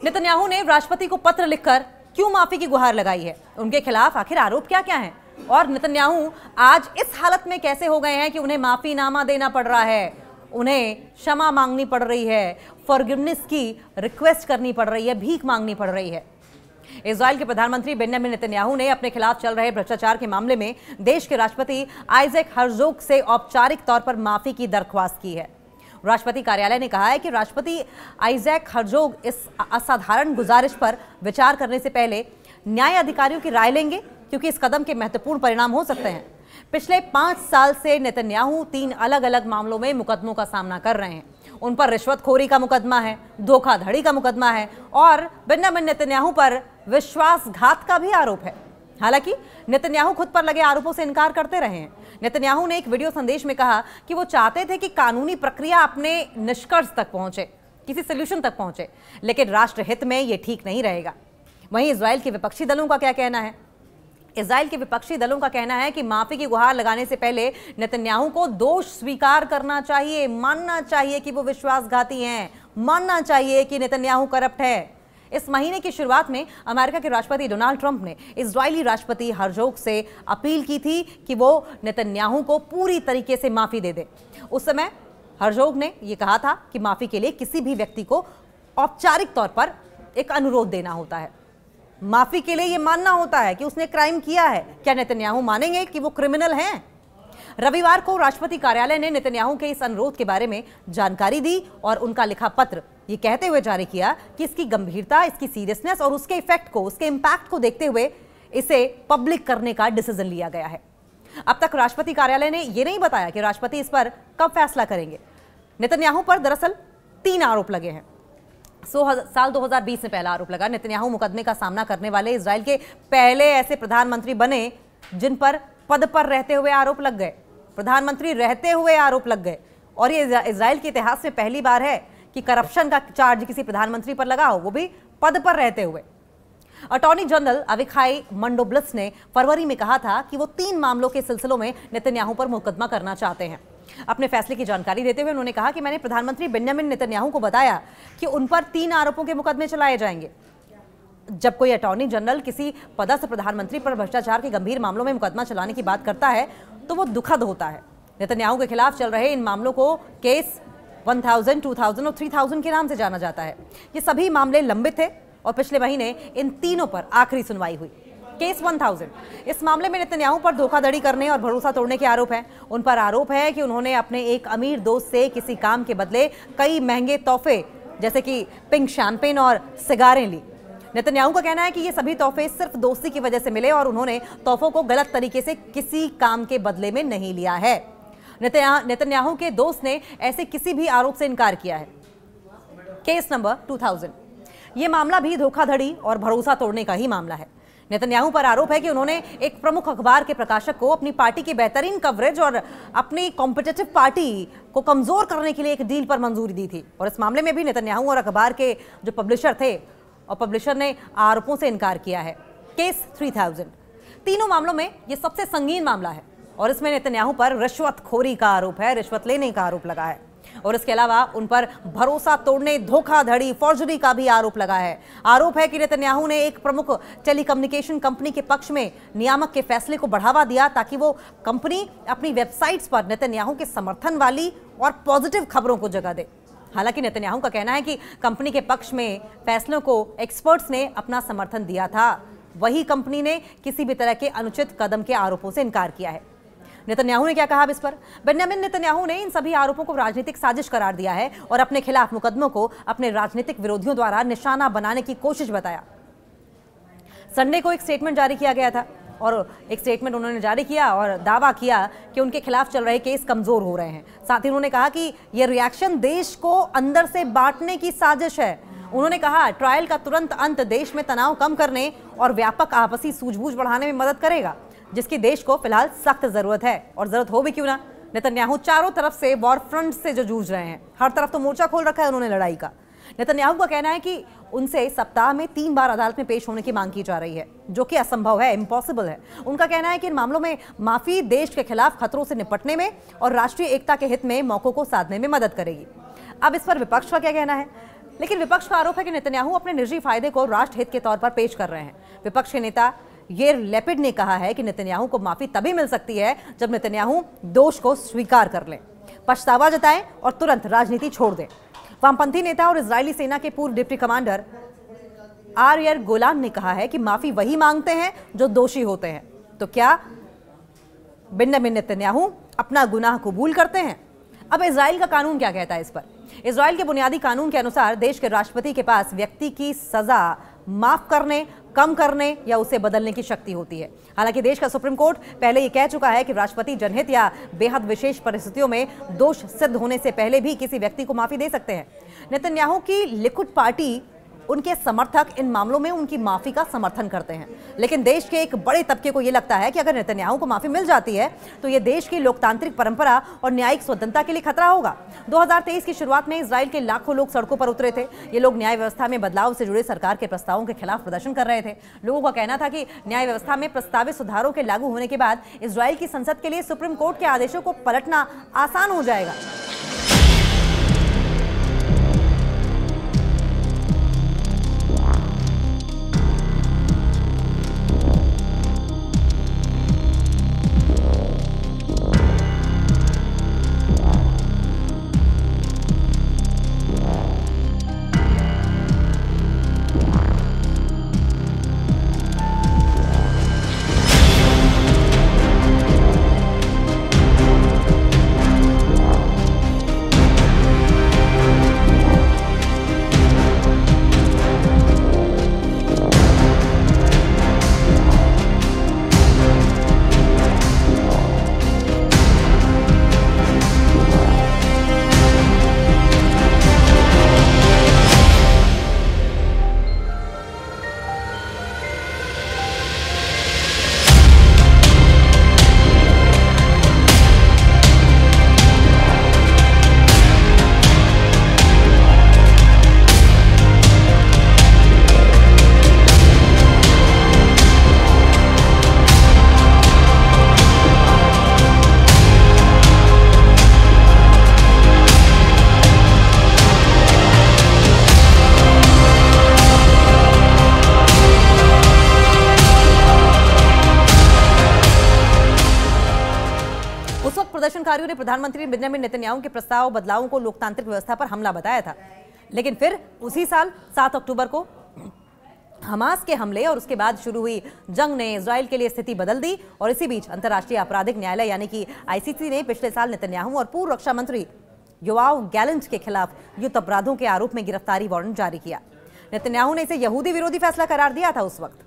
Netanyahu ने राष्ट्रपति को पत्र लिखकर क्यों माफी की गुहार लगाई है? उनके खिलाफ आखिर आरोप क्या क्या हैं? और नेतन्याहू आज इस हालत में कैसे हो गए हैं कि उन्हें माफीनामा देना पड़ रहा है, उन्हें क्षमा मांगनी पड़ रही है, फॉरगिवनेस की रिक्वेस्ट करनी पड़ रही है, भीख मांगनी पड़ रही है। इजराइल के प्रधानमंत्री बेंजामिन नेतन्याहू ने अपने खिलाफ चल रहे भ्रष्टाचार के मामले में देश के राष्ट्रपति आइजैक हर्जोग से औपचारिक तौर पर माफी की दरख्वास्त की है। राष्ट्रपति कार्यालय ने कहा है कि राष्ट्रपति आइजैक हर्जोग इस असाधारण गुजारिश पर विचार करने से पहले न्याय अधिकारियों की राय लेंगे, क्योंकि इस कदम के महत्वपूर्ण परिणाम हो सकते हैं। पिछले 5 साल से नेतन्याहू 3 अलग अलग मामलों में मुकदमों का सामना कर रहे हैं। उन पर रिश्वतखोरी का मुकदमा है, धोखाधड़ी का मुकदमा है और बेंजामिन नेतन्याहू पर विश्वासघात का भी आरोप है। हालांकि नेतन्याहू खुद पर लगे आरोपों से इनकार करते रहे हैं। नेतन्याहू ने एक वीडियो संदेश में कहा कि वो चाहते थे कि कानूनी प्रक्रिया अपने निष्कर्ष तक पहुंचे, किसी सोल्यूशन तक पहुंचे, लेकिन राष्ट्रहित में ये ठीक नहीं रहेगा। वहीं इजराइल के विपक्षी दलों का क्या कहना है? इजराइल के विपक्षी दलों का कहना है कि माफी की गुहार लगाने से पहले नेतन्याहू को दोष स्वीकार करना चाहिए, मानना चाहिए कि वो विश्वासघाती हैं, मानना चाहिए कि नेतन्याहू करप्ट है। इस महीने की शुरुआत में अमेरिका के राष्ट्रपति डोनाल्ड ट्रंप ने इजरायली राष्ट्रपति हर्जोग से अपील की थी कि वो नेतन्याहू को पूरी तरीके से माफी दे दे। उस समय हर्जोग ने यह कहा था कि माफी के लिए किसी भी व्यक्ति को औपचारिक तौर पर एक अनुरोध देना होता है, माफी के लिए यह मानना होता है कि उसने क्राइम किया है। क्या नेतन्याहू मानेंगे कि वो क्रिमिनल हैं? रविवार को राष्ट्रपति कार्यालय ने नेतन्याहू के इस अनुरोध के बारे में जानकारी दी और उनका लिखा पत्र ये कहते हुए जारी किया कि इसकी गंभीरता, इसकी सीरियसनेस और उसके इफेक्ट को, उसके इंपैक्ट को देखते हुए इसे पब्लिक करने का डिसीजन लिया गया है। अब तक राष्ट्रपति कार्यालय ने यह नहीं बताया कि राष्ट्रपति इस पर कब फैसला करेंगे। नेतन्याहू पर दरअसल 3 आरोप लगे हैं। साल 2020 में पहला आरोप लगा। नेतन्याहू मुकदमे का सामना करने वाले इजराइल के पहले ऐसे प्रधानमंत्री बने जिन पर पद पर रहते हुए आरोप लग गए, प्रधानमंत्री रहते हुए आरोप लग गए। और ये इजराइल के इतिहास में पहली बार है कि करप्शन का चार्ज किसी प्रधानमंत्री पर लगा हो, वो भी पद पर रहते हुए। अटॉर्नी जनरल अविखाई मंडोब्लस ने फरवरी में कहा था कि वो 3 मामलों के सिलसिलों में नेतन्याहू पर मुकदमा करना चाहते हैं। अपने फैसले की जानकारी देते हुए उन्होंने कहा कि मैंने प्रधानमंत्री बेंजामिन नेतन्याहू को बताया कि उन पर 3 आरोपों के मुकदमे चलाए जाएंगे। जब कोई अटॉर्नी जनरल किसी पदस्थ प्रधानमंत्री पर भ्रष्टाचार के गंभीर मामलों में मुकदमा चलाने की बात करता है तो वो दुखद होता है। नेतन्याहू के खिलाफ चल रहे इन मामलों को केस 1000, 2000 और 3000 के नाम से जाना जाता है। ये सभी मामले लंबित थे और पिछले महीने इन तीनों पर आखिरी सुनवाई हुई। केस 1000, इस मामले में नेतन्याहू पर धोखाधड़ी करने और भरोसा तोड़ने के आरोप हैं। उन पर आरोप है कि उन्होंने अपने एक अमीर दोस्त से किसी काम के बदले कई महंगे तोहफे जैसे कि पिंक शैंपेन और सिगारें ली। नेतन्याहू का कहना है कि ये सभी तोहफे सिर्फ दोस्ती की वजह से मिले और उन्होंने तोहफों को गलत तरीके से किसी काम के बदले में नहीं लिया है। नेतन्याहू के दोस्त ने ऐसे किसी भी आरोप से इनकार किया है। केस नंबर 2000, यह मामला भी धोखाधड़ी और भरोसा तोड़ने का ही मामला है। नेतन्याहू पर आरोप है कि उन्होंने एक प्रमुख अखबार के प्रकाशक को अपनी पार्टी की बेहतरीन कवरेज और अपनी कॉम्पिटिटिव पार्टी को कमजोर करने के लिए एक डील पर मंजूरी दी थी। और इस मामले में भी नेतन्याहू और अखबार के जो पब्लिशर थे और पब्लिशर ने आरोपों से इनकार किया है। केस 3000, तीनों मामलों में यह सबसे संगीन मामला है और इसमें नेतन्याहू पर रिश्वतखोरी का आरोप है, रिश्वत लेने का आरोप लगा है और इसके अलावा उन पर भरोसा तोड़ने, धोखाधड़ी, फॉर्जरी का भी आरोप लगा है। आरोप है कि नेतन्याहू ने एक प्रमुख टेलीकम्युनिकेशन कंपनी के पक्ष में नियामक के फैसले को बढ़ावा दिया ताकि वो कंपनी अपनी वेबसाइट्स पर नेतन्याहू के समर्थन वाली और पॉजिटिव खबरों को जगह दे। हालांकि नेतन्याहू का कहना है कि कंपनी के पक्ष में फैसलों को एक्सपर्ट्स ने अपना समर्थन दिया था, वही कंपनी ने किसी भी तरह के अनुचित कदम के आरोपों से इनकार किया है। नेतन्याहू ने क्या कहा इस पर? बेंजामिन नेतन्याहू ने इन सभी आरोपों को राजनीतिक साजिश करार दिया है और अपने खिलाफ मुकदमों को अपने राजनीतिक विरोधियों द्वारा निशाना बनाने की कोशिश बताया। संडे को एक स्टेटमेंट जारी किया गया था और एक स्टेटमेंट उन्होंने जारी किया और दावा किया कि उनके खिलाफ चल रहे केस कमजोर हो रहे हैं। साथ ही उन्होंने कहा कि यह रिएक्शन देश को अंदर से बांटने की साजिश है। उन्होंने कहा ट्रायल का तुरंत अंत देश में तनाव कम करने और व्यापक आपसी सूझबूझ बढ़ाने में मदद करेगा, जिसकी देश को फिलहाल सख्त जरूरत है और जरूरत हो भी क्यों ना। नेतन्याहू चारों तरफ से वॉर फ्रंट से जो जूझ रहे हैं, हर तरफ तो मोर्चा खोल रखा है उन्होंने लड़ाई का। नेतन्याहू का कहना है कि उनसे सप्ताह में 3 बार अदालत में पेश होने की मांग की जा रही है, जो कि असंभव है, इम्पॉसिबल है। उनका कहना है कि इन मामलों में माफी देश के खिलाफ खतरों से निपटने में और राष्ट्रीय एकता के हित में मौकों को साधने में मदद करेगी। अब इस पर विपक्ष का क्या कहना है? लेकिन विपक्ष का आरोप है कि नेतन्याहू अपने निजी फायदे को राष्ट्र हित के तौर पर पेश कर रहे हैं। विपक्ष के नेता येर लेपिड ने कहा है कि नेतन्याहू को माफी तभी मिल सकती है जब नेतन्याहू दोष को स्वीकार कर लें, पछतावा जताएं और तुरंत राजनीति छोड़ दें। वामपंथी नेता और इजरायली सेना के पूर्व डिप्टी कमांडर यार गोलान ने कहा है कि माफी वही मांगते हैं जो दोषी होते हैं। तो क्या बिन्यामिन नेतन्याहू अपना गुनाह कबूल करते हैं? अब इजराइल का कानून क्या कहता है इस पर? इजराइल के बुनियादी कानून के अनुसार देश के राष्ट्रपति के पास व्यक्ति की सजा माफ करने, कम करने या उसे बदलने की शक्ति होती है। हालांकि देश का सुप्रीम कोर्ट पहले ये कह चुका है कि राष्ट्रपति जनहित या बेहद विशेष परिस्थितियों में दोष सिद्ध होने से पहले भी किसी व्यक्ति को माफी दे सकते हैं। नेतन्याहू की लिकुड पार्टी, उनके समर्थक इन मामलों में उनकी माफी का समर्थन करते हैं, लेकिन देश के एक बड़े तबके को यह लगता है कि अगर नेतन्याहू को माफी मिल जाती है तो यह देश की लोकतांत्रिक परंपरा और न्यायिक स्वतंत्रता के लिए खतरा होगा। 2023 की शुरुआत में इजराइल के लाखों लोग सड़कों पर उतरे थे। ये लोग न्याय व्यवस्था में बदलाव से जुड़े सरकार के प्रस्तावों के खिलाफ प्रदर्शन कर रहे थे। लोगों का कहना था कि न्याय व्यवस्था में प्रस्तावित सुधारों के लागू होने के बाद इजराइल की संसद के लिए सुप्रीम कोर्ट के आदेशों को पलटना आसान हो जाएगा। प्रदर्शनकारियों ने प्रधानमंत्री बेंजामिन नेतन्याहू के प्रस्ताव बदलावों को लोकतांत्रिक व्यवस्था पर हमला बताया था, लेकिन फिर उसी साल 7 अक्टूबर को हमास के हमले और उसके बाद शुरू हुई जंग ने इजराइल के लिए स्थिति बदल दी। और इसी बीच अंतर्राष्ट्रीय आपराधिक न्यायालय यानी कि आईसीसी ने पिछले साल नेतन्याहू और पूर्व रक्षा मंत्री योआव गैलेंट के खिलाफ युद्ध अपराधों के आरोप में गिरफ्तारी वारंट जारी किया। नेतन्याहू ने इसे यहूदी विरोधी फैसला करार दिया था उस वक्त।